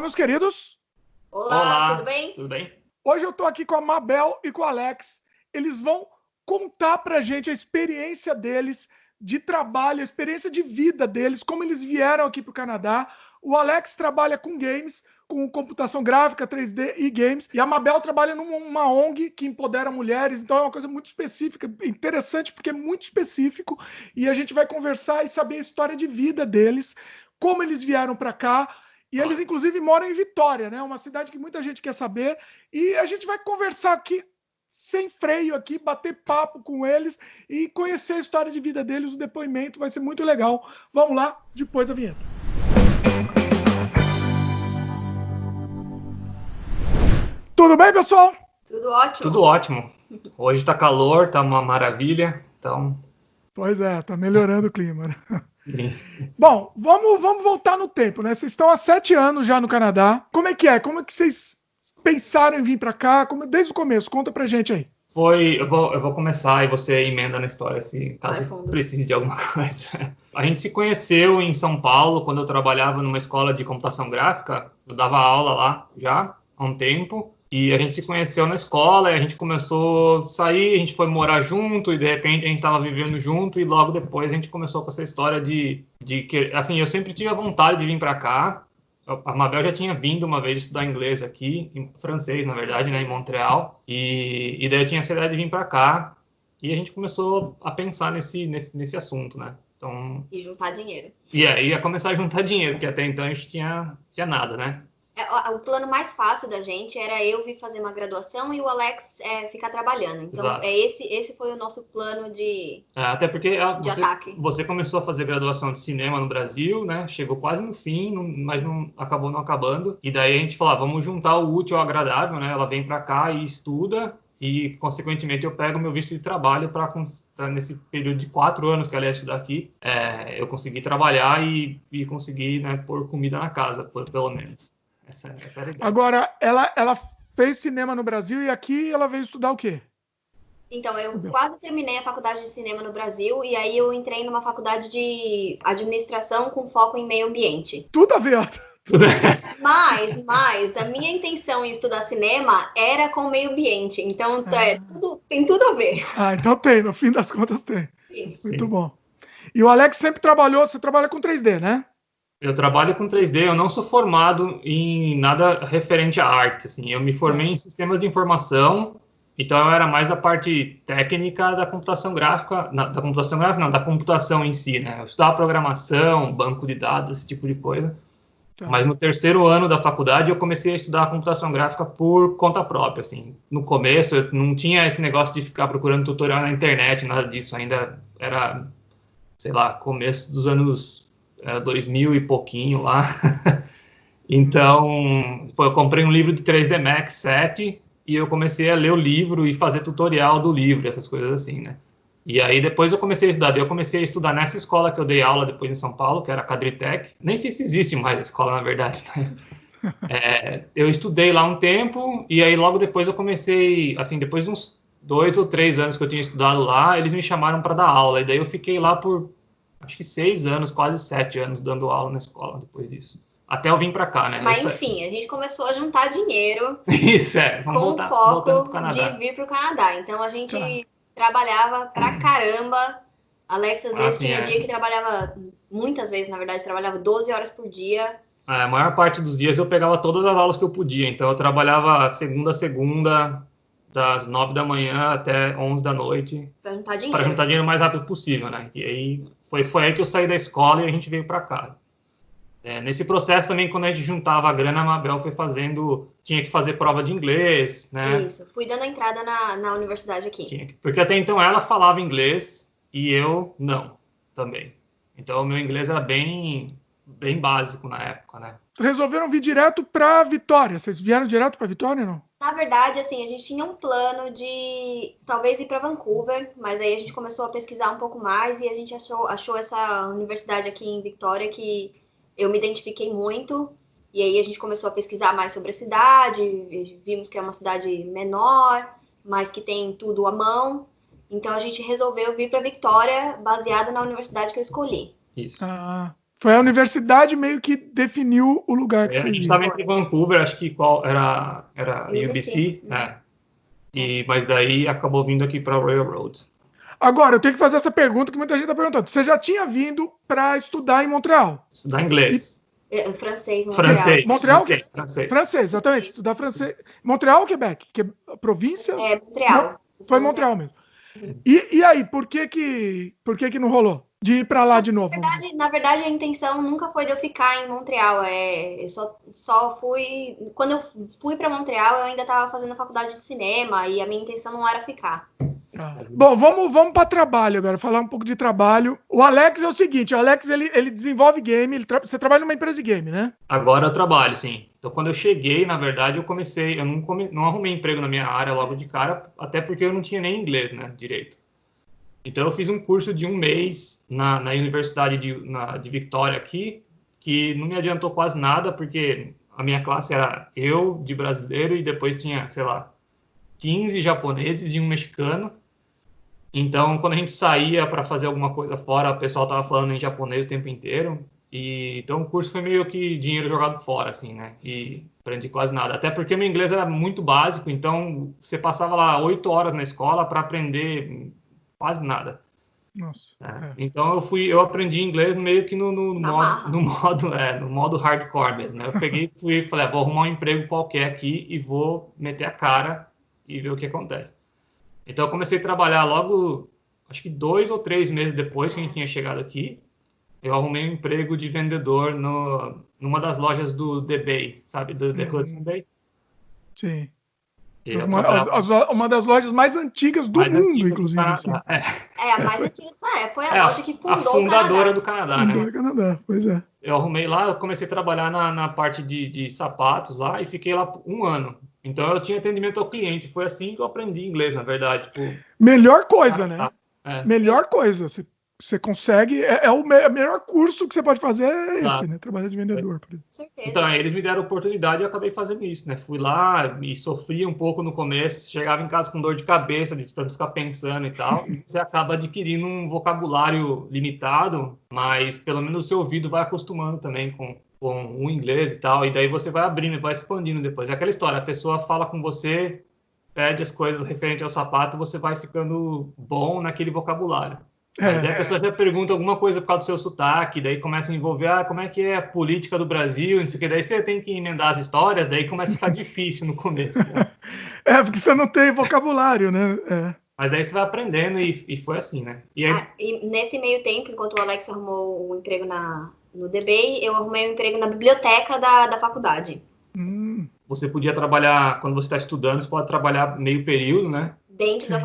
Olá, meus queridos. Olá, tudo bem? Tudo bem? Hoje eu tô aqui com a Mabel e com o Alex. Eles vão contar pra gente a experiência deles de trabalho, a experiência de vida deles, como eles vieram aqui pro Canadá. O Alex trabalha com games, com computação gráfica, 3D e games. E a Mabel trabalha numa ONG que empodera mulheres. Então é uma coisa muito específica, interessante porque é muito específico. E a gente vai conversar e saber a história de vida deles, como eles vieram para cá. E eles, inclusive, moram em Vitória, né? Uma cidade que muita gente quer saber. E a gente vai conversar aqui, sem freio aqui, bater papo com eles e conhecer a história de vida deles, o depoimento. Vai ser muito legal. Vamos lá, depois da vinheta. Tudo bem, pessoal? Tudo ótimo. Tudo ótimo. Hoje tá calor, tá uma maravilha, então... Pois é, tá melhorando o clima, né? Bom, vamos voltar no tempo, né? Vocês estão há 7 anos já no Canadá. Como é que é? Como é que vocês pensaram em vir para cá? Desde o começo, conta pra gente aí. Eu vou começar e você emenda na história, se caso precise de alguma coisa. A gente se conheceu em São Paulo, quando eu trabalhava numa escola de computação gráfica. Eu dava aula lá já há um tempo. E a gente se conheceu na escola, e a gente começou a sair, a gente foi morar junto, e de repente a gente estava vivendo junto, e logo depois a gente começou com essa história de que, assim, eu sempre tive a vontade de vir para cá. A Mabel já tinha vindo uma vez estudar inglês aqui, em francês, na verdade, né, em Montreal, e daí eu tinha essa ideia de vir para cá, e a gente começou a pensar nesse assunto, né? Então, e juntar dinheiro. E aí ia começar a juntar dinheiro, porque até então a gente tinha nada, né? O plano mais fácil da gente era eu vir fazer uma graduação e o Alex ficar trabalhando. Então, esse foi o nosso plano de até porque ataque. Você começou a fazer graduação de cinema no Brasil, né? Chegou quase no fim, mas acabou não acabando. E daí a gente falou, vamos juntar o útil ao agradável, né? Ela vem para cá e estuda e, consequentemente, eu pego meu visto de trabalho para nesse período de 4 anos que ela ia estudar aqui, eu consegui trabalhar e consegui, né, pôr comida na casa, pelo menos. Essa era a ideia. Agora, ela fez cinema no Brasil e aqui ela veio estudar o quê? Então, eu quase terminei a faculdade de cinema no Brasil e aí eu entrei numa faculdade de administração com foco em meio ambiente. Tudo a ver. Mas a minha intenção em estudar cinema era com o meio ambiente. Então, tem tudo a ver. Então tem, no fim das contas tem. Isso. Muito bom. E o Alex sempre você trabalha com 3D, né? Eu trabalho com 3D, eu não sou formado em nada referente à arte, assim, eu me formei em sistemas de informação, então eu era mais a parte técnica da computação gráfica, da computação em si, né, eu estudava programação, banco de dados, esse tipo de coisa, mas no 3º ano da faculdade eu comecei a estudar computação gráfica por conta própria, assim, no começo eu não tinha esse negócio de ficar procurando tutorial na internet, nada disso, ainda era, sei lá, começo dos anos 2000 e pouquinho lá. Então, eu comprei um livro de 3D Max 7 e eu comecei a ler o livro e fazer tutorial do livro, essas coisas assim, né? E aí depois eu comecei a estudar nessa escola que eu dei aula depois em São Paulo, que era a Cadritec. Nem sei se existe mais a escola, na verdade, mas eu estudei lá um tempo e aí logo depois eu comecei, assim, depois de uns 2 ou 3 anos que eu tinha estudado lá, eles me chamaram para dar aula e daí eu fiquei lá por acho que 6 anos, quase 7 anos dando aula na escola depois disso. Até eu vim para cá, né? Mas enfim, a gente começou a juntar dinheiro. Isso, com o foco de vir para o Canadá. Então a gente trabalhava pra caramba. Alex às vezes tinha dia que trabalhava, muitas vezes na verdade, trabalhava 12 horas por dia. A maior parte dos dias eu pegava todas as aulas que eu podia. Então eu trabalhava segunda a segunda, das 9 da manhã até 11 da noite. Para juntar dinheiro. Para juntar dinheiro o mais rápido possível, né? E aí foi aí que eu saí da escola e a gente veio para cá. Nesse processo também, quando a gente juntava a grana, a Mabel tinha que fazer prova de inglês, né? Isso, fui dando entrada na universidade aqui. Porque até então ela falava inglês e eu não, também. Então o meu inglês era bem básico na época, né? Resolveram vir direto para Vitória? Vocês vieram direto para Vitória ou não? Na verdade, assim, a gente tinha um plano de talvez ir para Vancouver, mas aí a gente começou a pesquisar um pouco mais e a gente achou essa universidade aqui em Vitória que eu me identifiquei muito. E aí a gente começou a pesquisar mais sobre a cidade, vimos que é uma cidade menor, mas que tem tudo à mão. Então a gente resolveu vir para Vitória, baseado na universidade que eu escolhi. Isso. Foi a universidade meio que definiu o lugar que A você gente ia. estava entre Vancouver, acho que era UBC, mas daí acabou vindo aqui para Railroad. Agora, eu tenho que fazer essa pergunta que muita gente está perguntando. Você já tinha vindo para estudar em Montreal? Estudar inglês. Francês, Montreal? Francês, exatamente. Estudar francês. Montreal ou Quebec? Província? Montreal. Foi Montreal mesmo. E aí, por que não rolou? De ir para lá de novo? Na verdade, a intenção nunca foi de eu ficar em Montreal. Eu só fui... Quando eu fui para Montreal, eu ainda estava fazendo a faculdade de cinema e a minha intenção não era ficar. Bom, vamos para trabalho agora, falar um pouco de trabalho. O Alex é o seguinte, o Alex ele desenvolve game, você trabalha numa empresa de game, né? Agora eu trabalho, sim. Então quando eu cheguei, na verdade, eu não arrumei emprego na minha área logo de cara, até porque eu não tinha nem inglês, né, direito. Então eu fiz um curso de 1 mês na Universidade de Victoria aqui, que não me adiantou quase nada, porque a minha classe era eu, de brasileiro, e depois tinha, sei lá, 15 japoneses e um mexicano. Então, quando a gente saía para fazer alguma coisa fora, o pessoal estava falando em japonês o tempo inteiro. Então, o curso foi meio que dinheiro jogado fora, assim, né? E aprendi quase nada. Até porque meu inglês era muito básico, então você passava lá 8 horas na escola para aprender quase nada. Nossa. Então, eu aprendi inglês meio que no modo hardcore mesmo, né? Eu peguei e falei, vou arrumar um emprego qualquer aqui e vou meter a cara e ver o que acontece. Então, eu comecei a trabalhar logo, acho que 2 ou 3 meses depois que a gente tinha chegado aqui. Eu arrumei um emprego de vendedor numa das lojas do The Bay, sabe? Do The Hudson Bay. Sim. Uma das lojas mais antigas do mundo, inclusive. Assim. A mais antiga. Foi a loja que fundou a fundadora do Canadá, né? Do Canadá, pois é. Eu arrumei lá, eu comecei a trabalhar na parte de sapatos lá e fiquei lá 1 ano. Então eu tinha atendimento ao cliente. Foi assim que eu aprendi inglês, na verdade. Melhor coisa, né? Melhor coisa. Você consegue. O melhor curso que você pode fazer é esse, né? Trabalhar de vendedor. Por exemplo. Então, eles me deram a oportunidade e eu acabei fazendo isso, né? Fui lá e sofria um pouco no começo, chegava em casa com dor de cabeça, de tanto ficar pensando e tal. Você acaba adquirindo um vocabulário limitado, mas pelo menos o seu ouvido vai acostumando também com o inglês e tal, e daí você vai abrindo e vai expandindo depois. É aquela história, a pessoa fala com você, pede as coisas referente ao sapato, você vai ficando bom naquele vocabulário. Daí a pessoa já pergunta alguma coisa por causa do seu sotaque, daí começa a envolver, como é que é a política do Brasil, não sei o que, daí você tem que emendar as histórias, daí começa a ficar difícil no começo. Né? Porque você não tem vocabulário, né? Mas aí você vai aprendendo e foi assim, né? E nesse meio tempo, enquanto o Alex arrumou um emprego no The Bay, eu arrumei um emprego na biblioteca da faculdade. Você podia trabalhar, quando você está estudando, você pode trabalhar meio período, né? Dentro da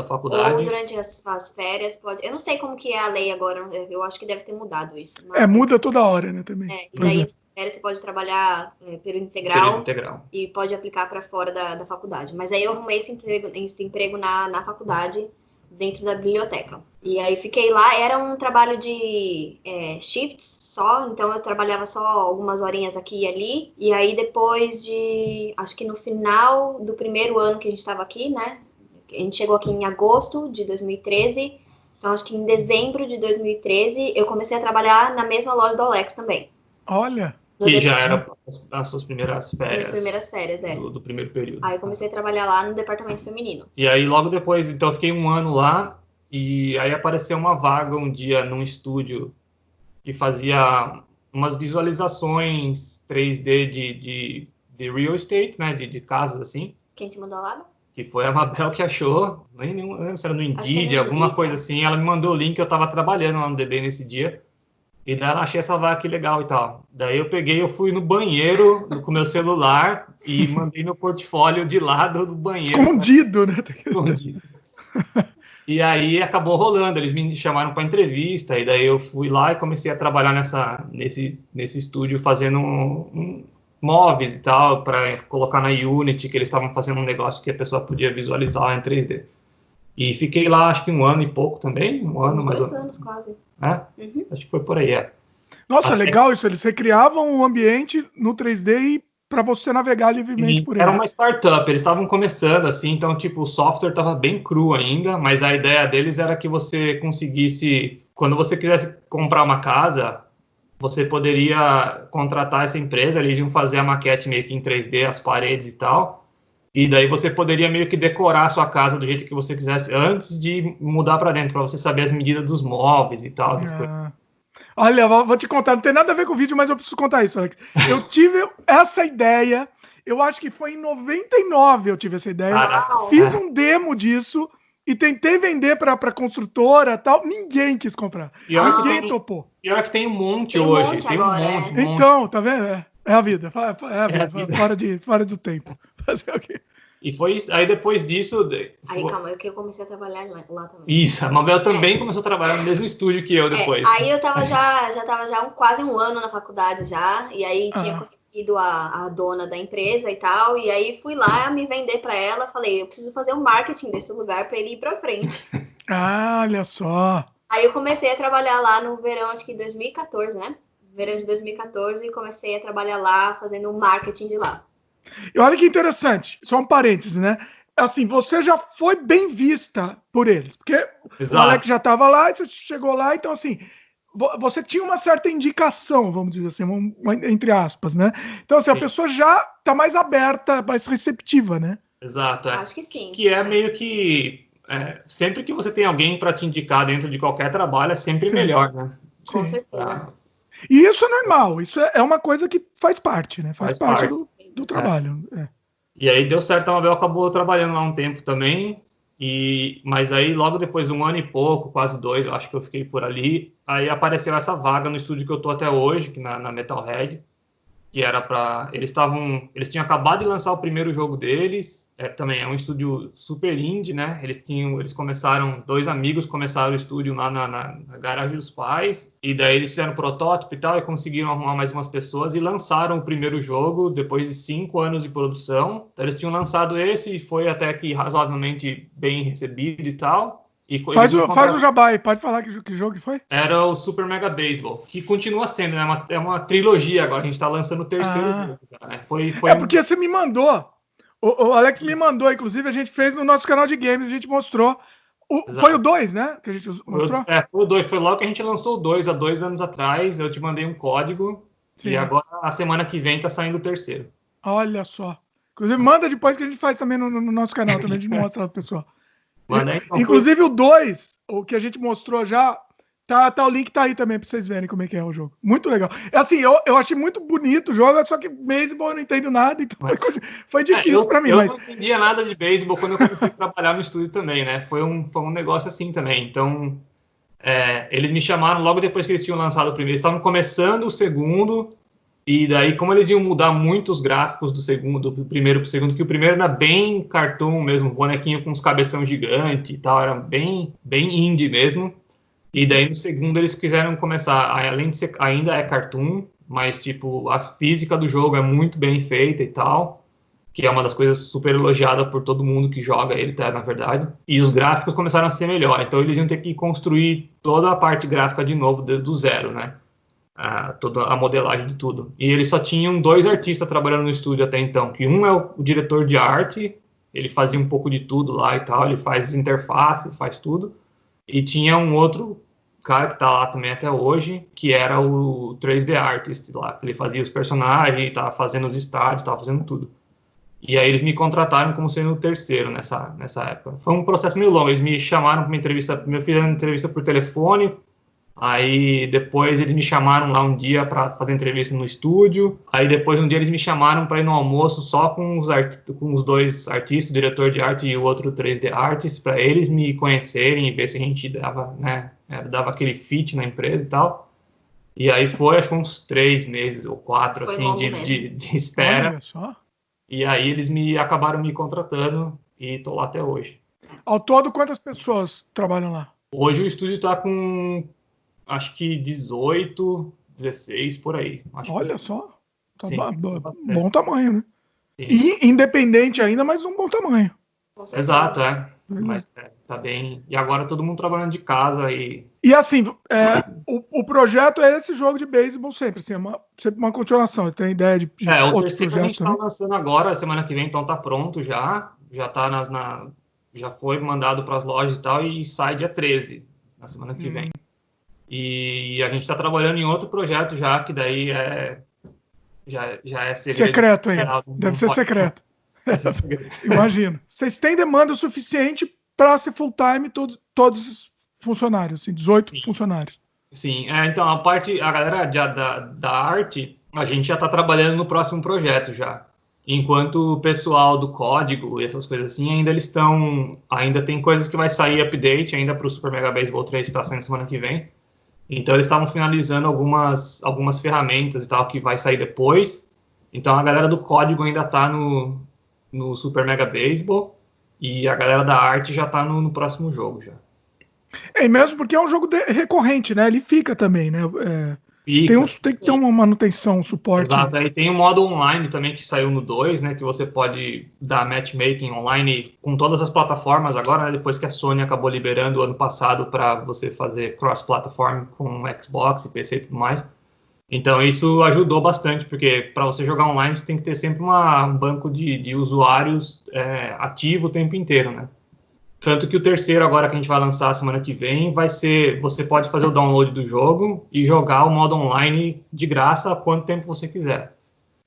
faculdade. Ou durante as férias, pode. Eu não sei como que é a lei agora, eu acho que deve ter mudado isso. Mas... muda toda hora, né, também. E daí, nas férias, você pode trabalhar período integral e pode aplicar para fora da faculdade. Mas aí eu arrumei esse emprego na faculdade, dentro da biblioteca. E aí fiquei lá, era um trabalho de shifts só, então eu trabalhava só algumas horinhas aqui e ali. E aí depois acho que no final do primeiro ano que a gente estava aqui, né? A gente chegou aqui em agosto de 2013, então acho que em dezembro de 2013 eu comecei a trabalhar na mesma loja do Alex também. Olha! Que já era as suas primeiras férias. As primeiras férias, do primeiro período. Aí eu comecei a trabalhar lá no departamento feminino. E aí logo depois, então eu fiquei 1 ano lá, e aí apareceu uma vaga um dia num estúdio que fazia umas visualizações 3D de real estate, né, de casas assim. Quem te mandou a vaga? Que foi a Mabel que achou, não lembro se era no Indeed, alguma coisa assim, ela me mandou o link, eu tava trabalhando lá no DB nesse dia, e daí ela achei essa vaga aqui legal e tal. Daí eu fui no banheiro com meu celular e mandei meu portfólio de lado do banheiro. Escondido, né? Escondido. E aí acabou rolando, eles me chamaram para entrevista, e daí eu fui lá e comecei a trabalhar nesse estúdio fazendo móveis e tal, para colocar na Unity, que eles estavam fazendo um negócio que a pessoa podia visualizar lá em 3D. E fiquei lá, acho que 1 ano e pouco também, 1 ano mais ou menos. 2 anos quase. Acho que foi por aí, Nossa, legal isso, eles recriavam um ambiente no 3D para você navegar livremente por ele. Era uma startup, eles estavam começando assim, então tipo, o software estava bem cru ainda, mas a ideia deles era que você conseguisse, quando você quisesse comprar uma casa, você poderia contratar essa empresa, eles iam fazer a maquete meio que em 3D, as paredes e tal, e daí você poderia meio que decorar a sua casa do jeito que você quisesse antes de mudar para dentro, para você saber as medidas dos móveis e tal. Olha, vou te contar, não tem nada a ver com o vídeo, mas eu preciso contar isso, Alex. Eu tive essa ideia, eu acho que foi em 99 eu tive essa ideia. Fiz um demo disso e tentei vender para construtora e tal. Ninguém quis comprar. Ninguém topou. Pior que tem um monte hoje. Tem um monte. Então, tá vendo? É a vida. É a vida. Fora do tempo. Fazer o quê? E foi isso. Aí depois disso. Aí, calma, que eu comecei a trabalhar lá também. Isso, a Mabel também começou a trabalhar no mesmo estúdio que eu depois. Aí eu tava já quase um ano na faculdade já. E aí tinha conhecido a dona da empresa e tal. E aí fui lá me vender para ela. Falei, eu preciso fazer o marketing desse lugar para ele ir para frente. Olha só. Aí eu comecei a trabalhar lá no verão, acho que 2014, né? Verão de 2014. E comecei a trabalhar lá, fazendo o marketing de lá. E olha que interessante, só um parênteses, né? Assim, você já foi bem vista por eles, porque o Alex já estava lá, e você chegou lá, então assim, você tinha uma certa indicação, vamos dizer assim, entre aspas, né? Então assim, a pessoa já está mais aberta, mais receptiva, né? Exato, Acho que sim. Que é meio que, sempre que você tem alguém para te indicar dentro de qualquer trabalho, é sempre melhor, né? Com certeza. E isso é normal, isso é uma coisa que faz parte, né? Faz parte do trabalho. E aí deu certo, a Mabel acabou trabalhando lá um tempo também, mas aí logo depois de um ano e pouco, quase 2, eu acho que eu fiquei por ali, aí apareceu essa vaga no estúdio que eu tô até hoje, que na Metalhead, que era para... Eles tinham acabado de lançar o primeiro jogo deles, também é um estúdio super indie, né? Eles começaram, 2 amigos começaram o estúdio lá na garagem dos pais, e daí eles fizeram protótipo e tal, e conseguiram arrumar mais umas pessoas, e lançaram o primeiro jogo depois de 5 anos de produção. Então eles tinham lançado esse, e foi até que razoavelmente bem recebido e tal. Faz o jabá aí, pode falar que jogo que foi? Era o Super Mega Baseball, que continua sendo, né? É uma trilogia agora, a gente tá lançando o terceiro jogo. Né? Porque você me mandou, o Alex me mandou, inclusive a gente fez no nosso canal de games, a gente mostrou, foi o 2, né? Que a gente mostrou? Foi o 2, foi logo que a gente lançou o 2, há 2 anos atrás, eu te mandei um código, e agora, a semana que vem, tá saindo o terceiro. Olha só. Inclusive, manda depois que a gente faz também no nosso canal, também a gente mostra pro pessoal. Inclusive o 2, o que a gente mostrou já, o link tá aí também pra vocês verem como é que é o jogo. Muito legal. Assim, eu achei muito bonito o jogo, só que beisebol eu não entendo nada, então foi difícil pra mim. Eu não entendia nada de beisebol quando eu comecei a trabalhar no estúdio também, né? Foi um negócio assim também. Então, eles me chamaram logo depois que eles tinham lançado o primeiro. Eles estavam começando o segundo, e daí, como eles iam mudar muito os gráficos do primeiro pro segundo, que o primeiro era bem cartoon mesmo, bonequinho com uns cabeção gigante e tal, era bem indie mesmo. E daí, no segundo, eles quiseram começar, além de ser, ainda é cartoon, mas, tipo, a física do jogo é muito bem feita e tal, que é uma das coisas super elogiadas por todo mundo que joga ele, tá, na verdade. E os gráficos começaram a ser melhor, então eles iam ter que construir toda a parte gráfica de novo, do zero, né? Toda a modelagem de tudo. E eles só tinham 2 artistas trabalhando no estúdio até então, que um é o diretor de arte, ele fazia um pouco de tudo lá e tal, ele faz interface, faz tudo, e tinha um outro cara que tá lá também até hoje, que era o 3D artist lá, que ele fazia os personagens, tava fazendo os estádios, tava fazendo tudo. E aí eles me contrataram como sendo o terceiro nessa época. Foi um processo meio longo, eles me chamaram para uma entrevista, primeiro fizeram uma entrevista por telefone, aí depois eles me chamaram lá um dia para fazer entrevista no estúdio, aí depois um dia eles me chamaram para ir no almoço só com os 2 artistas, o diretor de arte e o outro 3D artist, para eles me conhecerem e ver se a gente dava aquele fit na empresa e tal. E aí acho que foi uns 3 meses ou 4 assim, de espera. Olha só. E aí eles acabaram me contratando e tô lá até hoje. Ao todo, quantas pessoas trabalham lá? Hoje o estúdio tá com acho que 18, 16, por aí. Olha só. Tá Sim, bom tamanho, né? Sim. E independente ainda, mas um bom tamanho. Exato, mas tá bem. E agora todo mundo trabalhando de casa e assim, o projeto é esse jogo de beisebol sempre, assim, sempre uma continuação. Tem ideia de o terceiro a gente tá lançando agora, semana que vem, então tá pronto já tá já foi mandado para as lojas e tal, e sai dia 13, na semana que vem. E a gente está trabalhando em outro projeto já, que daí já é segredo. Secreto ainda. Deve ser secreto. Imagino. Vocês têm demanda suficiente para ser full-time todos os funcionários, assim, 18 Sim. funcionários. Sim, então a galera da arte, a gente já está trabalhando no próximo projeto já. Enquanto o pessoal do código e essas coisas assim, ainda tem coisas que vai sair update ainda para o Super Mega Baseball 3 que está saindo semana que vem. Então eles estavam finalizando algumas ferramentas e tal que vai sair depois. Então a galera do código ainda está no Super Mega Baseball e a galera da arte já está no próximo jogo já. E mesmo porque é um jogo recorrente, né? Ele fica também, né? Tem que ter uma manutenção, um suporte. Exato, aí tem o modo online também que saiu no 2, né? Que você pode dar matchmaking online com todas as plataformas agora, né, depois que a Sony acabou liberando o ano passado para você fazer cross-platform com Xbox e PC e tudo mais. Então isso ajudou bastante, porque para você jogar online você tem que ter sempre um banco de usuários ativo o tempo inteiro, né? Tanto que o terceiro agora que a gente vai lançar semana que vem vai ser, você pode fazer o download do jogo e jogar o modo online de graça a quanto tempo você quiser.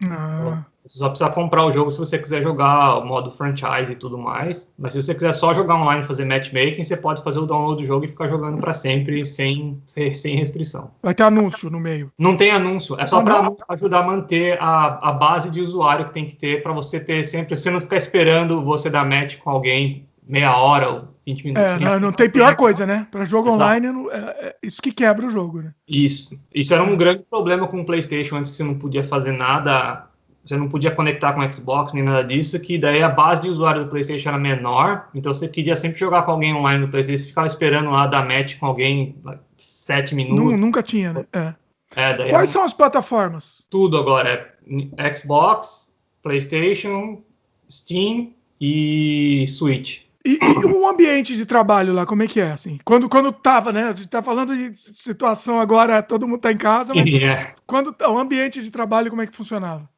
Você só precisa comprar o jogo se você quiser jogar o modo franchise e tudo mais, mas se você quiser só jogar online e fazer matchmaking, você pode fazer o download do jogo e ficar jogando para sempre, sem restrição. Vai ter anúncio no meio? Não tem anúncio, é só para ajudar a manter a base de usuário que tem que ter para você ter sempre, você não ficar esperando você dar match com alguém meia hora ou 20 minutos. Não tem pior coisa, né? Para jogo online, isso que quebra o jogo, né? Isso era um grande problema com o PlayStation antes, que você não podia fazer nada, você não podia conectar com o Xbox nem nada disso, que daí a base de usuário do PlayStation era menor, então você queria sempre jogar com alguém online no PlayStation, você ficava esperando lá dar match com alguém 7 minutos. Nunca tinha, né? Quais são as plataformas? Tudo agora, Xbox, PlayStation, Steam e Switch. E o ambiente de trabalho lá, como é que é? Assim, quando tava, né? A gente tá falando de situação agora, todo mundo tá em casa, mas quando o ambiente de trabalho, como é que funcionava?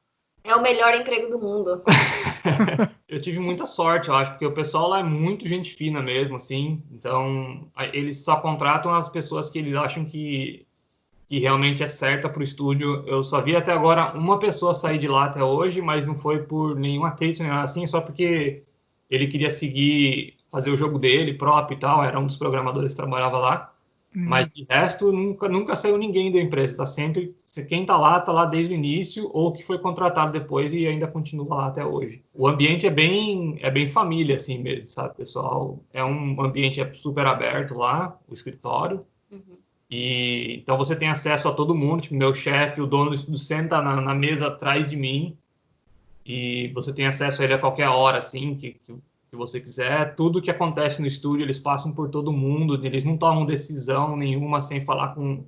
É o melhor emprego do mundo. Eu tive muita sorte, eu acho, porque o pessoal lá é muito gente fina mesmo, assim. Então, eles só contratam as pessoas que eles acham que realmente é certa para o estúdio. Eu só vi até agora uma pessoa sair de lá até hoje, mas não foi por nenhum atrito, nem nada assim, só porque ele queria fazer o jogo dele próprio e tal, era um dos programadores que trabalhava lá. Mas de resto, nunca saiu ninguém da empresa. Tá sempre, quem tá lá desde o início, ou que foi contratado depois e ainda continua lá até hoje. O ambiente é bem família, assim mesmo, sabe, pessoal? É um ambiente super aberto lá, o escritório. E então você tem acesso a todo mundo, tipo, meu chefe, o dono do estúdio senta na mesa atrás de mim, e você tem acesso a ele a qualquer hora, assim, que você quiser. Tudo que acontece no estúdio, eles passam por todo mundo, eles não tomam decisão nenhuma sem falar com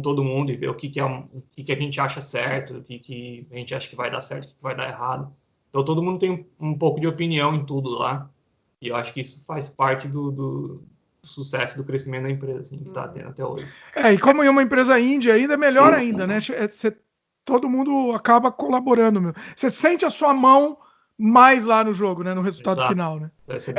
todo mundo e ver o que a gente acha certo, o que a gente acha que vai dar certo, o que vai dar errado. Então todo mundo tem um pouco de opinião em tudo lá, e eu acho que isso faz parte do sucesso, do crescimento da empresa, assim, que está tendo até hoje. E como é uma empresa índia ainda, é melhor ainda, né? Todo mundo acaba colaborando, meu. Você sente a sua mão mais lá no jogo, né? No resultado final, né?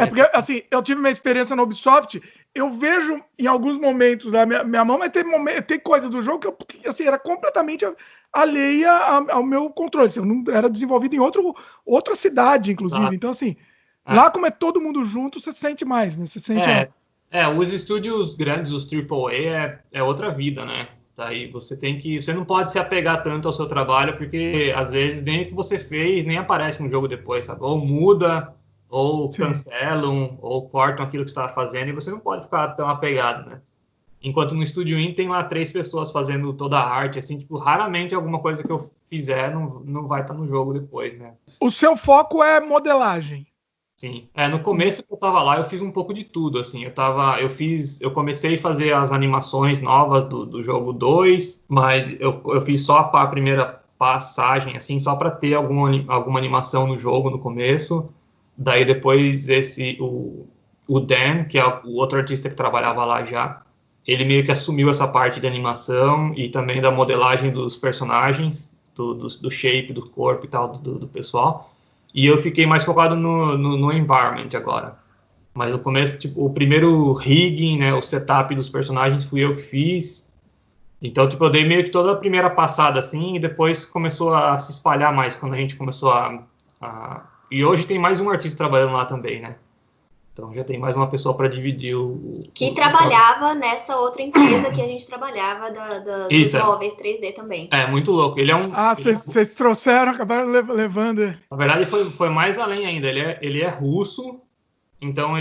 Porque, assim, eu tive uma experiência na Ubisoft, eu vejo em alguns momentos lá, minha mão vai ter coisa do jogo que assim, era completamente alheia ao meu controle. Assim, eu não era desenvolvido em outra cidade, inclusive. Exato. Então, assim, lá como é todo mundo junto, você sente mais, né? Você sente os estúdios grandes, os AAA, é outra vida, né? Daí você não pode se apegar tanto ao seu trabalho, porque às vezes nem o que você fez nem aparece no jogo depois, sabe? Ou muda, ou cancelam, ou cortam aquilo que você estava fazendo, e você não pode ficar tão apegado, né? Enquanto no Estúdio In tem lá 3 pessoas fazendo toda a arte, assim, tipo, raramente alguma coisa que eu fizer não vai estar no jogo depois, né? O seu foco é modelagem? Sim. No começo que eu tava lá, eu fiz um pouco de tudo, assim. Eu comecei a fazer as animações novas do jogo 2, mas eu fiz só a primeira passagem, assim, só para ter alguma animação no jogo no começo. Daí depois o Dan, que é o outro artista que trabalhava lá já, ele meio que assumiu essa parte de animação e também da modelagem dos personagens, do shape, do corpo e tal, do pessoal. E eu fiquei mais focado no environment agora. Mas no começo, tipo, o primeiro rigging, né, o setup dos personagens fui eu que fiz. Então, tipo, eu dei meio que toda a primeira passada, assim, e depois começou a se espalhar mais, quando a gente começou E hoje tem mais um artista trabalhando lá também, né? Então já tem mais uma pessoa para dividir Que trabalhava nessa outra empresa que a gente trabalhava, dos móveis 3D também. É, muito louco. Ele é um... vocês trouxeram, acabaram levando... Na verdade, foi mais além ainda. Ele é russo. Então,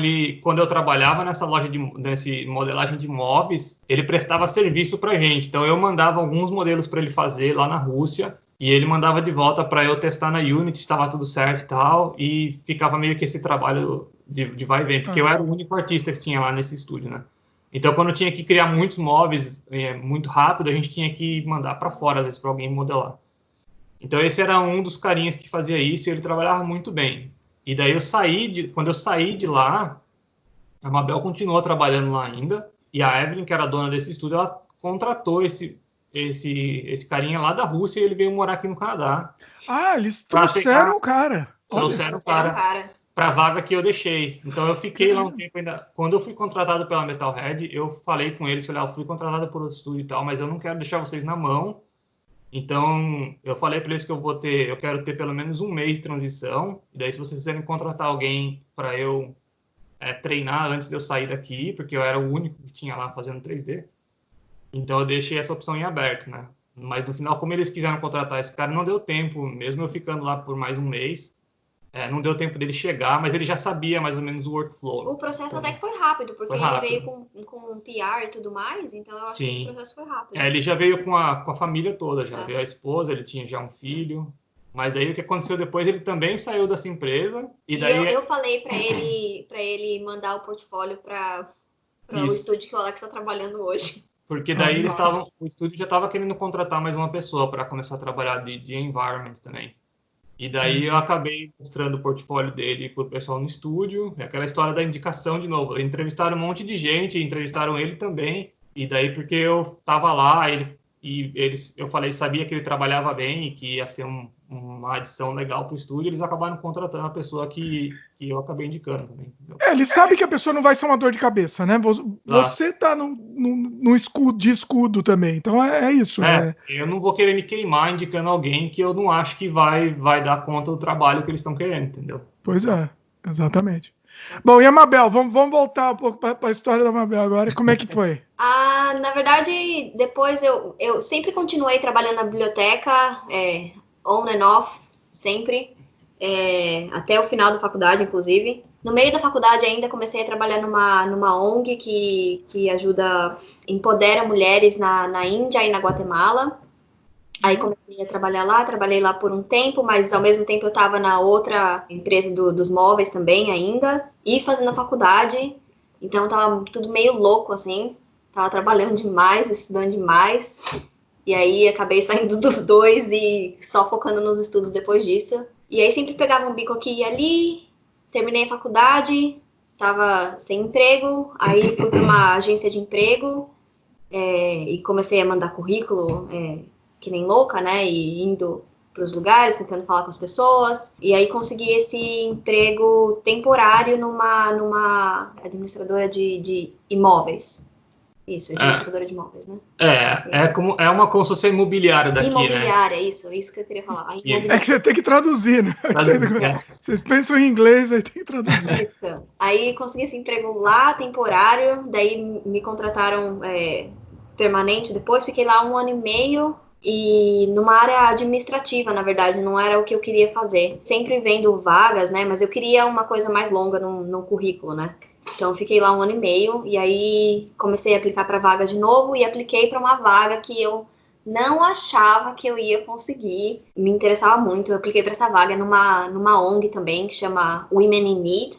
quando eu trabalhava nessa loja nesse modelagem de móveis, ele prestava serviço para a gente. Então, eu mandava alguns modelos para ele fazer lá na Rússia e ele mandava de volta para eu testar na Unity, estava tudo certo e tal, e ficava meio que esse trabalho de vai e vem, porque eu era o único artista que tinha lá nesse estúdio, né? Então, quando eu tinha que criar muitos móveis muito rápido, a gente tinha que mandar para fora, às vezes, para alguém modelar. Então, esse era um dos carinhas que fazia isso e ele trabalhava muito bem. E daí quando eu saí de lá, a Mabel continuou trabalhando lá ainda, e a Evelyn, que era dona desse estúdio, ela contratou esse carinha lá da Rússia e ele veio morar aqui no Canadá. Eles trouxeram o cara. Trouxeram o cara para a vaga que eu deixei. Então eu fiquei lá um tempo ainda. Quando eu fui contratado pela Metalhead, eu falei com eles, eu fui contratado por outro estúdio e tal, mas eu não quero deixar vocês na mão. Então, eu falei para eles que eu quero ter pelo menos um mês de transição, e daí se vocês quiserem contratar alguém para eu treinar antes de eu sair daqui, porque eu era o único que tinha lá fazendo 3D, então eu deixei essa opção em aberto, né? Mas no final, como eles quiseram contratar esse cara, não deu tempo, mesmo eu ficando lá por mais um mês, não deu tempo dele chegar, mas ele já sabia mais ou menos o workflow. O processo até que foi rápido, porque ele veio com PR e tudo mais, então eu acho que o processo foi rápido. Ele já veio com a família toda, já veio a esposa, ele tinha já um filho, mas aí o que aconteceu depois, ele também saiu dessa empresa. E daí eu falei para ele mandar o portfólio para o estúdio que o Alex está trabalhando hoje. Porque daí o estúdio já estava querendo contratar mais uma pessoa para começar a trabalhar de environment também. E daí eu acabei mostrando o portfólio dele pro pessoal no estúdio, aquela história da indicação de novo. Entrevistaram um monte de gente, entrevistaram ele também, e daí porque eu tava lá, eu sabia que ele trabalhava bem e que ia ser uma adição legal pro estúdio, eles acabaram contratando a pessoa que eu acabei indicando também. Eles sabem que a pessoa não vai ser uma dor de cabeça, né? Você tá no escudo também, então é isso. Eu não vou querer me queimar indicando alguém que eu não acho que vai dar conta do trabalho que eles estão querendo, entendeu? Pois é, exatamente. Bom, e a Mabel? Vamos voltar um pouco para a história da Mabel agora. Como é que foi? Na verdade, depois eu sempre continuei trabalhando na biblioteca, on and off, sempre, até o final da faculdade, inclusive. No meio da faculdade ainda comecei a trabalhar numa ONG que empodera mulheres na Índia e na Guatemala. Aí comecei a trabalhei lá por um tempo, mas ao mesmo tempo eu estava na outra empresa dos móveis também ainda, e fazendo a faculdade, então tava tudo meio louco, assim, tava trabalhando demais, estudando demais, e aí acabei saindo dos dois e só focando nos estudos depois disso. E aí sempre pegava um bico aqui e ali, terminei a faculdade, tava sem emprego, aí fui para uma agência de emprego, e comecei a mandar currículo, que nem louca, né, e indo para os lugares, tentando falar com as pessoas, e aí consegui esse emprego temporário numa administradora de imóveis. Isso, administradora de imóveis, né? É uma construção imobiliária daqui, imobiliária, né? Isso que eu queria falar. É que você tem que traduzir, né? Vocês pensam em inglês, aí tem que traduzir. Isso. Aí consegui esse emprego lá, temporário, daí me contrataram permanente depois, fiquei lá 1 ano e meio, e numa área administrativa, na verdade, não era o que eu queria fazer. Sempre vendo vagas, né? Mas eu queria uma coisa mais longa no currículo, né? Então, fiquei lá 1 ano e meio, e aí comecei a aplicar para vaga de novo, e apliquei para uma vaga que eu não achava que eu ia conseguir. Me interessava muito, eu apliquei para essa vaga numa ONG também, que chama Women in Need.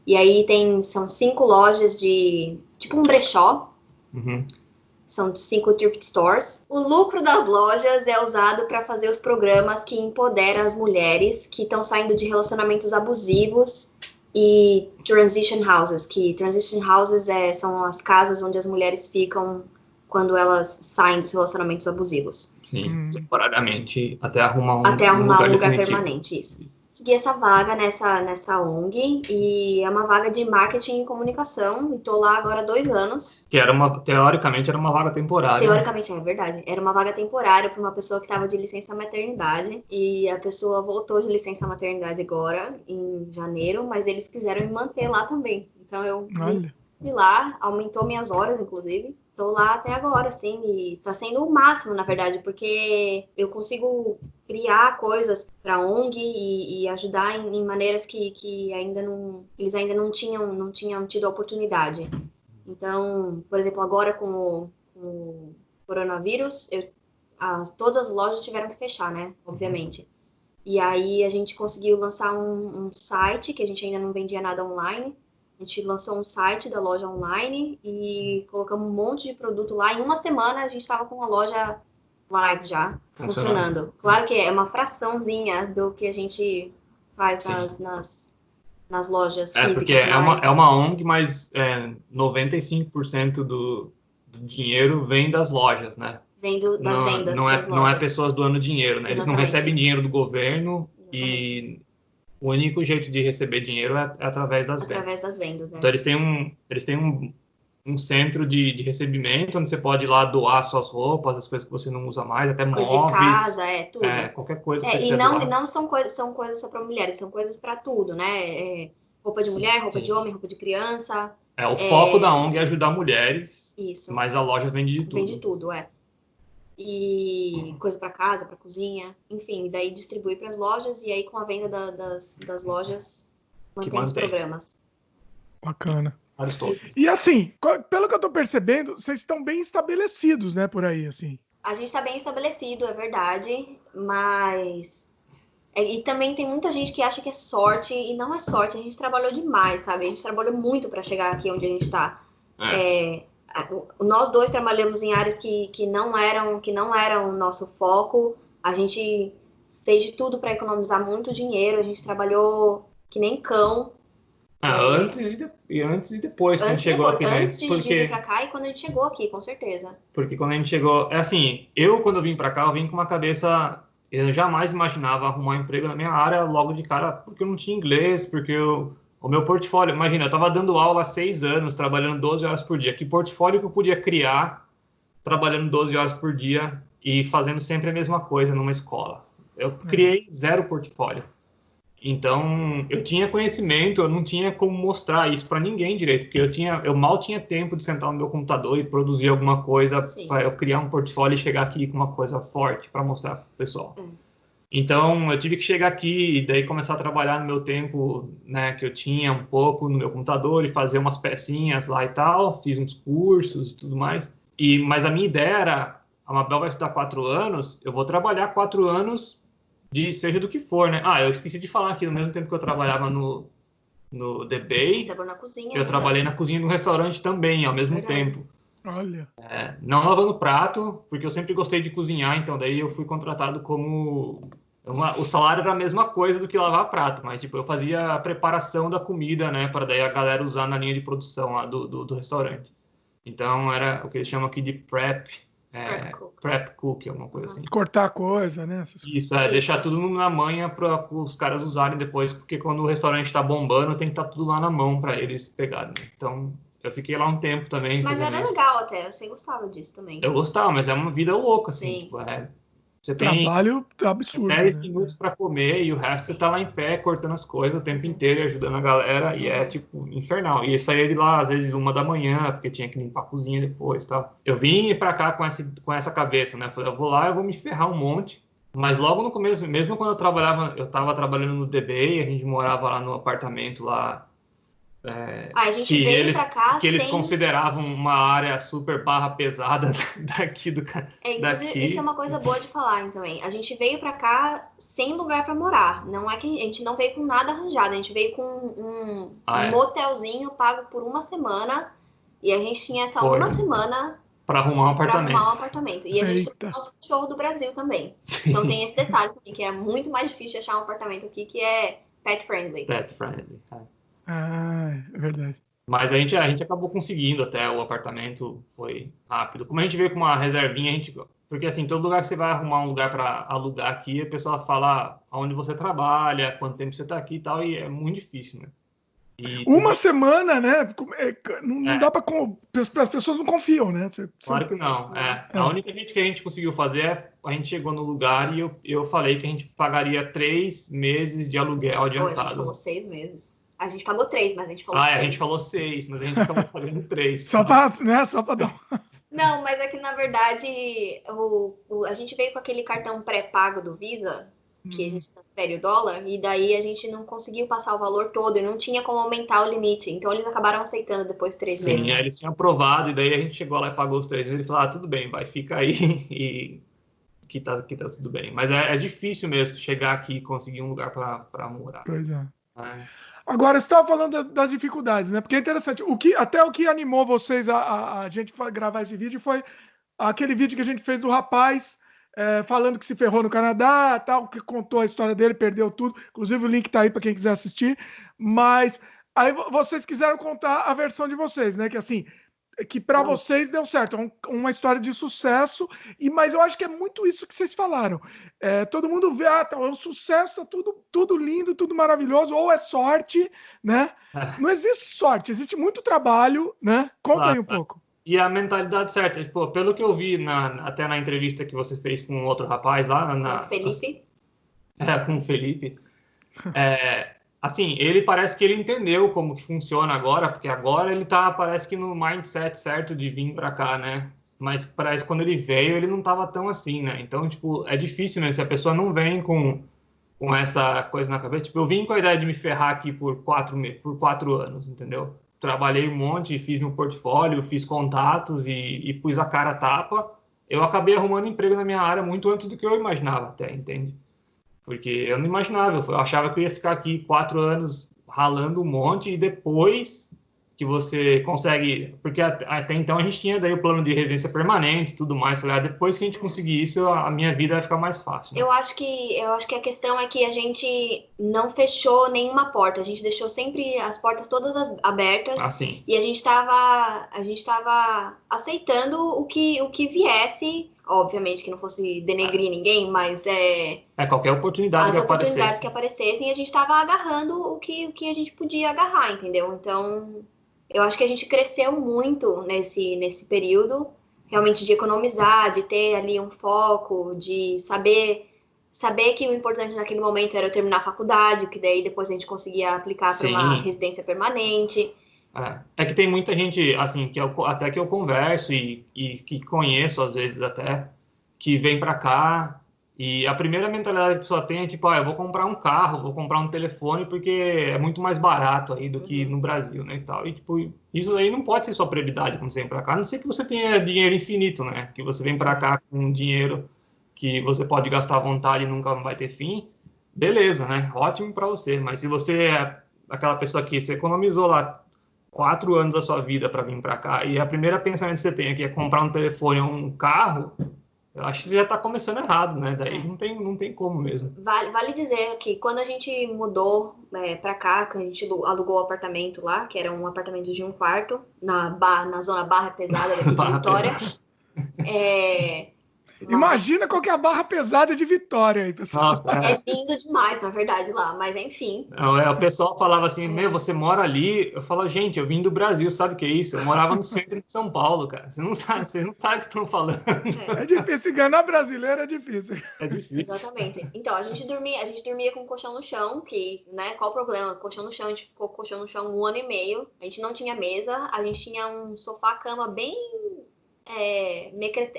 E aí são 5 lojas tipo um brechó. Uhum. São 5 thrift stores. O lucro das lojas é usado para fazer os programas que empoderam as mulheres que estão saindo de relacionamentos abusivos e transition houses, são as casas onde as mulheres ficam quando elas saem dos relacionamentos abusivos. Sim, temporariamente, até arrumar um lugar definitivo. permanente, isso. consegui essa vaga nessa ONG, e é uma vaga de marketing e comunicação, e tô lá agora há 2 anos. Que teoricamente era uma vaga temporária. Teoricamente, é verdade. Era uma vaga temporária para uma pessoa que estava de licença maternidade, e a pessoa voltou de licença maternidade agora, em janeiro, mas eles quiseram me manter lá também. Então eu fui lá, aumentou minhas horas, inclusive. Tô lá até agora, assim, e tá sendo o máximo, na verdade, porque eu consigo criar coisas para ONG e ajudar em maneiras que eles ainda não tinham tido a oportunidade. Então, por exemplo, agora com o coronavírus, todas as lojas tiveram que fechar, né? Obviamente. E aí a gente conseguiu lançar um site, que a gente ainda não vendia nada online. A gente lançou um site da loja online e colocamos um monte de produto lá. Em uma semana a gente estava com a loja live já, funcionando. Claro que é uma fraçãozinha do que a gente faz nas lojas físicas. Porque é uma ONG, mas 95% do dinheiro vem das lojas, né? Vem das vendas das lojas. Não é pessoas doando dinheiro, né? Exatamente. Eles não recebem dinheiro do governo. Exatamente. E o único jeito de receber dinheiro é através das vendas. Através das vendas, Então eles têm um centro de recebimento, onde você pode ir lá doar suas roupas, as coisas que você não usa mais, até coisa móveis. De casa, tudo. Qualquer coisa que você você doar. E não são coisas só para mulheres, são coisas para tudo, né? Roupa de mulher, roupa de homem, roupa de criança. O foco da ONG é ajudar mulheres. Isso. Mas a loja vende de tudo. Vende tudo, E coisa para casa, para cozinha, enfim, daí distribui para as lojas, e aí com a venda das lojas mantém os programas. Bacana. E assim, pelo que eu tô percebendo, vocês estão bem estabelecidos, né, por aí, assim. A gente está bem estabelecido, é verdade, mas... E também tem muita gente que acha que é sorte, e não é sorte, a gente trabalhou demais, sabe? A gente trabalhou muito para chegar aqui onde a gente está. Nós dois trabalhamos em áreas que não eram o nosso foco. A gente fez de tudo para economizar muito dinheiro. A gente trabalhou que nem cão. Antes e depois, quando chegou aqui, né? Antes de vir para cá e quando a gente chegou aqui, com certeza. Porque quando a gente chegou... quando eu vim para cá, eu vim com uma cabeça... Eu jamais imaginava arrumar um emprego na minha área logo de cara, porque eu não tinha inglês, porque o meu portfólio... Imagina, eu estava dando aula há 6 anos, trabalhando 12 horas por dia. Que portfólio que eu podia criar trabalhando 12 horas por dia e fazendo sempre a mesma coisa numa escola? Eu criei 0 portfólio. Então, eu tinha conhecimento, eu não tinha como mostrar isso para ninguém direito, porque eu mal tinha tempo de sentar no meu computador e produzir alguma coisa para eu criar um portfólio e chegar aqui com uma coisa forte para mostrar para o pessoal. Então, eu tive que chegar aqui e daí começar a trabalhar no meu tempo, né, que eu tinha um pouco no meu computador e fazer umas pecinhas lá e tal, fiz uns cursos e tudo mais. Mas a minha ideia era, a Mabel vai estudar 4 anos, eu vou trabalhar 4 anos seja do que for, né? Eu esqueci de falar aqui, no mesmo tempo que eu trabalhava no The Bay, na cozinha, eu trabalhei na cozinha de um restaurante também, ao mesmo tempo. Olha. Não lavando prato, porque eu sempre gostei de cozinhar, então daí eu fui contratado como... O salário era a mesma coisa do que lavar prato, mas tipo, eu fazia a preparação da comida, né? Para daí a galera usar na linha de produção lá do restaurante. Então era o que eles chamam aqui de prep cook, alguma coisa assim. Cortar a coisa, né? Isso, deixar tudo na manha para os caras usarem depois, porque quando o restaurante está bombando, tem que estar tudo lá na mão para eles pegarem. Então, eu fiquei lá um tempo também. Mas era legal até, você gostava disso também. Eu gostava, mas é uma vida louca, assim. Tipo, você tem trabalho absurdo, 10 minutos para comer e o resto você tá lá em pé, cortando as coisas o tempo inteiro e ajudando a galera, e é, tipo, infernal. E eu saía de lá, às vezes, 1 da manhã, porque tinha que limpar a cozinha depois e tal. Eu vim para cá com essa cabeça, né? Eu falei, eu vou lá, eu vou me ferrar um monte. Mas logo no começo, mesmo quando eu tava trabalhando no DB, a gente morava lá no apartamento lá, a gente veio pra cá que eles consideravam uma área super barra pesada daqui inclusive, isso é uma coisa boa de falar também. A gente veio pra cá sem lugar pra morar. Não é que a gente não veio com nada arranjado. A gente veio com um motelzinho pago por 1 semana. E a gente tinha essa 1 semana para arrumar um apartamento. E a gente tem o nosso cachorro do Brasil também. Sim. Então tem esse detalhe que é muito mais difícil de achar um apartamento aqui que é pet friendly. É verdade. Mas a gente acabou conseguindo até, o apartamento foi rápido. Como a gente veio com uma reservinha, Porque, assim, todo lugar que você vai arrumar um lugar para alugar aqui, a pessoa fala aonde você trabalha, quanto tempo você está aqui e tal, e é muito difícil, né? Uma semana, né? Não dá É, para. As pessoas não confiam, né? claro que não. A única gente que a gente conseguiu fazer é a gente chegou no lugar e eu falei que a gente pagaria 3 meses de aluguel adiantado. A gente falou 6 meses. A gente pagou 3, mas a gente falou 6. A gente falou 6, mas a gente acabou pagando 3. Só para dar. Não, mas é que na verdade a gente veio com aquele cartão pré-pago do Visa, que a gente transfere o dólar, e daí a gente não conseguiu passar o valor todo e não tinha como aumentar o limite. Então eles acabaram aceitando depois de 3 meses. Sim, aí eles tinham aprovado, e daí a gente chegou lá e pagou os 3 meses e falou, tudo bem, vai, fica aí e que tá tudo bem. Mas é difícil mesmo chegar aqui e conseguir um lugar para morar. Pois é. Agora, você estava falando das dificuldades, né? Porque é interessante. Até o que animou vocês a gente gravar esse vídeo foi aquele vídeo que a gente fez do rapaz falando que se ferrou no Canadá, tal, que contou a história dele, perdeu tudo. Inclusive, o link está aí para quem quiser assistir. Mas aí vocês quiseram contar a versão de vocês, né? Que assim, que para vocês deu certo, uma história de sucesso, mas eu acho que é muito isso que vocês falaram. Todo mundo vê, o sucesso, tudo lindo, tudo maravilhoso, ou é sorte, né? Não existe sorte, existe muito trabalho, né? Conta aí um pouco. E a mentalidade certa, tipo, pelo que eu vi até na entrevista que você fez com outro rapaz lá, com o Felipe. Com o Felipe. Assim, ele parece que ele entendeu como que funciona agora, porque agora ele parece que no mindset certo de vir para cá, né? Mas parece que quando ele veio, ele não tava tão assim, né? Então, tipo, é difícil mesmo, se a pessoa não vem com essa coisa na cabeça. Tipo, eu vim com a ideia de me ferrar aqui por 4 anos, entendeu? Trabalhei um monte, fiz meu portfólio, fiz contatos e pus a cara a tapa. Eu acabei arrumando emprego na minha área muito antes do que eu imaginava até, entende? Porque eu não imaginava, eu achava que eu ia ficar aqui 4 anos ralando um monte e depois que você consegue... Porque até então a gente tinha daí o plano de residência permanente e tudo mais. Falei, depois que a gente conseguir isso, a minha vida vai ficar mais fácil. Né? Eu acho que a questão é que a gente não fechou nenhuma porta. A gente deixou sempre as portas todas abertas. Assim. E a gente estava aceitando o que viesse... Obviamente que não fosse denegrir ninguém, mas qualquer oportunidade as oportunidades que aparecessem, a gente estava agarrando o que a gente podia agarrar, entendeu? Então, eu acho que a gente cresceu muito nesse período, realmente de economizar, de ter ali um foco, de saber que o importante naquele momento era eu terminar a faculdade, que daí depois a gente conseguia aplicar para uma residência permanente. É que tem muita gente, assim, que até que eu converso e que conheço, às vezes até, que vem para cá e a primeira mentalidade que a pessoa tem é tipo, eu vou comprar um carro, vou comprar um telefone porque é muito mais barato aí do que no Brasil, né, e tal. E, tipo, isso aí não pode ser sua prioridade quando você vem para cá, a não ser que você tenha dinheiro infinito, né, que você vem para cá com dinheiro que você pode gastar à vontade e nunca vai ter fim, beleza, né, ótimo para você. Mas se você é aquela pessoa que você economizou lá 4 anos da sua vida para vir para cá e a primeira pensamento que você tem aqui é comprar um telefone ou um carro, eu acho que você já está começando errado, né? Daí não tem como mesmo. Vale dizer que quando a gente mudou para cá, que a gente alugou o apartamento lá, que era um apartamento de 1 quarto, na zona Barra Pesada daqui de Vitória. Imagina qual que é a Barra Pesada de Vitória aí, pessoal. Nossa, é lindo demais, na verdade, lá, mas enfim. O pessoal falava assim, você mora ali? Eu falo, gente, eu vim do Brasil, sabe o que é isso? Eu morava no centro de São Paulo, cara. Vocês não sabem o que estão falando. É difícil, enganar brasileiro é difícil. É difícil. Exatamente. Então, a gente dormia com colchão no chão, que, né, qual o problema? Colchão no chão, a gente ficou com colchão no chão 1 ano e meio. A gente não tinha mesa, a gente tinha um sofá-cama bem...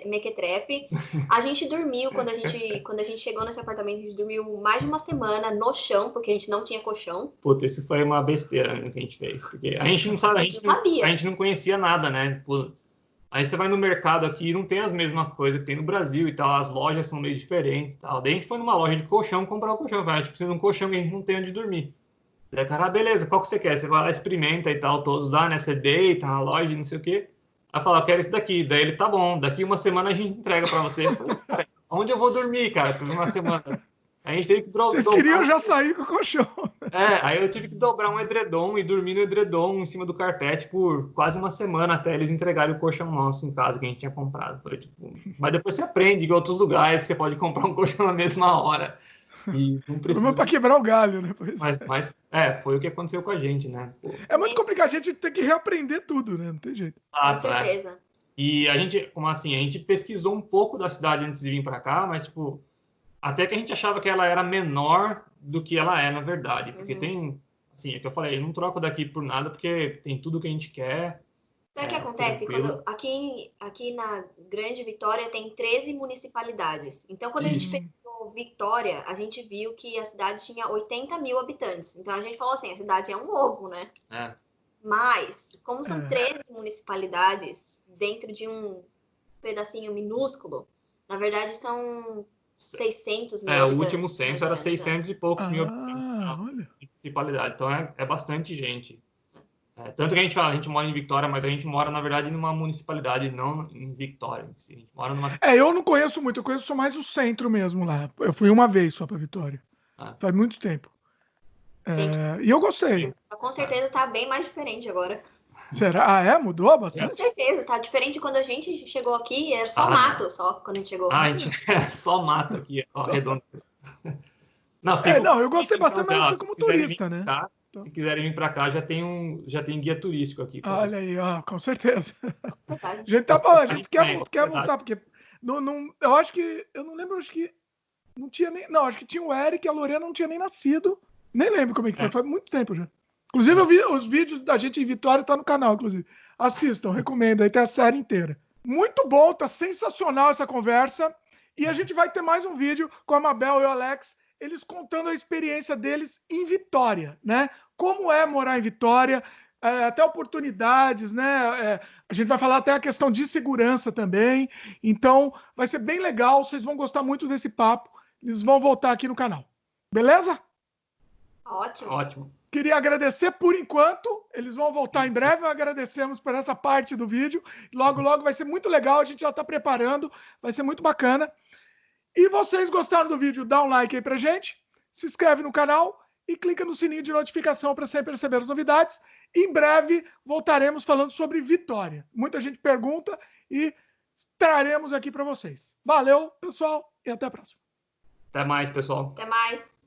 mequetrefe. A gente dormiu, quando a gente chegou nesse apartamento, a gente dormiu mais de 1 semana no chão, porque a gente não tinha colchão. Puta, isso foi uma besteira, né, que a gente fez, porque a gente não sabe, a gente não conhecia nada, né? Pô, aí você vai no mercado aqui e não tem as mesmas coisas que tem no Brasil e tal, as lojas são meio diferentes e tal. Daí a gente foi numa loja de colchão comprar o colchão, a gente precisa de um colchão que a gente não tem onde dormir. Daí, cara, beleza, qual que você quer? Você vai lá, experimenta e tal, todos lá, né? Você deita na loja, não sei o quê. Aí fala, eu quero isso daqui. Daí ele, tá bom, daqui 1 semana a gente entrega pra você. Eu falei, onde eu vou dormir, cara, por 1 semana? A gente teve que Vocês queriam já sair com o colchão. Aí eu tive que dobrar um edredom e dormir no edredom em cima do carpete por quase uma semana até eles entregarem o colchão nosso em casa que a gente tinha comprado. Foi, tipo... Mas depois você aprende em outros lugares que você pode comprar um colchão na mesma hora. E não precisa... para quebrar o galho, né? Mas foi o que aconteceu com a gente, né? Pô. É muito complicado, a gente tem que reaprender tudo, né? Não tem jeito. Com certeza. E a gente, como assim, a gente pesquisou um pouco da cidade antes de vir para cá, mas, tipo, até que a gente achava que ela era menor do que ela é, na verdade. Porque tem, assim, é que eu falei, eu não troco daqui por nada, porque tem tudo que a gente quer. Sabe o que acontece? Quando, aqui na Grande Vitória tem 13 municipalidades. Então, quando a gente pesquisou Vitória, a gente viu que a cidade tinha 80 mil habitantes. Então, a gente falou assim, a cidade é um ovo, né? Mas, como são 13 municipalidades dentro de um pedacinho minúsculo, na verdade são 600 mil habitantes. O último censo era 600 e poucos mil habitantes na municipalidade. Então, é bastante gente. Tanto que a gente fala, a gente mora em Vitória, mas a gente mora, na verdade, numa municipalidade, não em Vitória em si. A gente mora numa... eu não conheço muito, eu conheço só mais o centro mesmo lá. Eu fui uma vez só para Vitória. Faz muito tempo. E eu gostei. Com certeza tá bem mais diferente agora. Será? Mudou bastante? Com certeza, tá diferente. Quando a gente chegou aqui, era só mato, só, quando a gente chegou. A gente era só mato aqui, ó, redondo. Não, eu gostei bastante, mas eu fui como turista, né? Se quiserem vir para cá, já tem guia turístico aqui. Olha aí, com certeza. A gente quer voltar, porque eu acho que, eu não lembro, acho que não tinha nem, não, acho que tinha o Eric e a Lorena não tinha nem nascido, nem lembro como é que foi, faz muito tempo já. Inclusive, eu vi os vídeos da gente em Vitória, tá no canal, inclusive. Assistam, recomendo, aí tem a série inteira. Muito bom, tá sensacional essa conversa, e a gente vai ter mais um vídeo com a Mabel e o Alex, eles contando a experiência deles em Vitória, né? Como é morar em Vitória, até oportunidades, né? A gente vai falar até a questão de segurança também. Então, vai ser bem legal. Vocês vão gostar muito desse papo. Eles vão voltar aqui no canal. Beleza? Ótimo. Queria agradecer por enquanto. Eles vão voltar em breve. Agradecemos por essa parte do vídeo. Logo, logo vai ser muito legal. A gente já está preparando. Vai ser muito bacana. E vocês gostaram do vídeo, dá um like aí pra gente, se inscreve no canal e clica no sininho de notificação para sempre receber as novidades. Em breve voltaremos falando sobre Vitória. Muita gente pergunta e traremos aqui para vocês. Valeu, pessoal, e até a próxima. Até mais, pessoal. Até mais.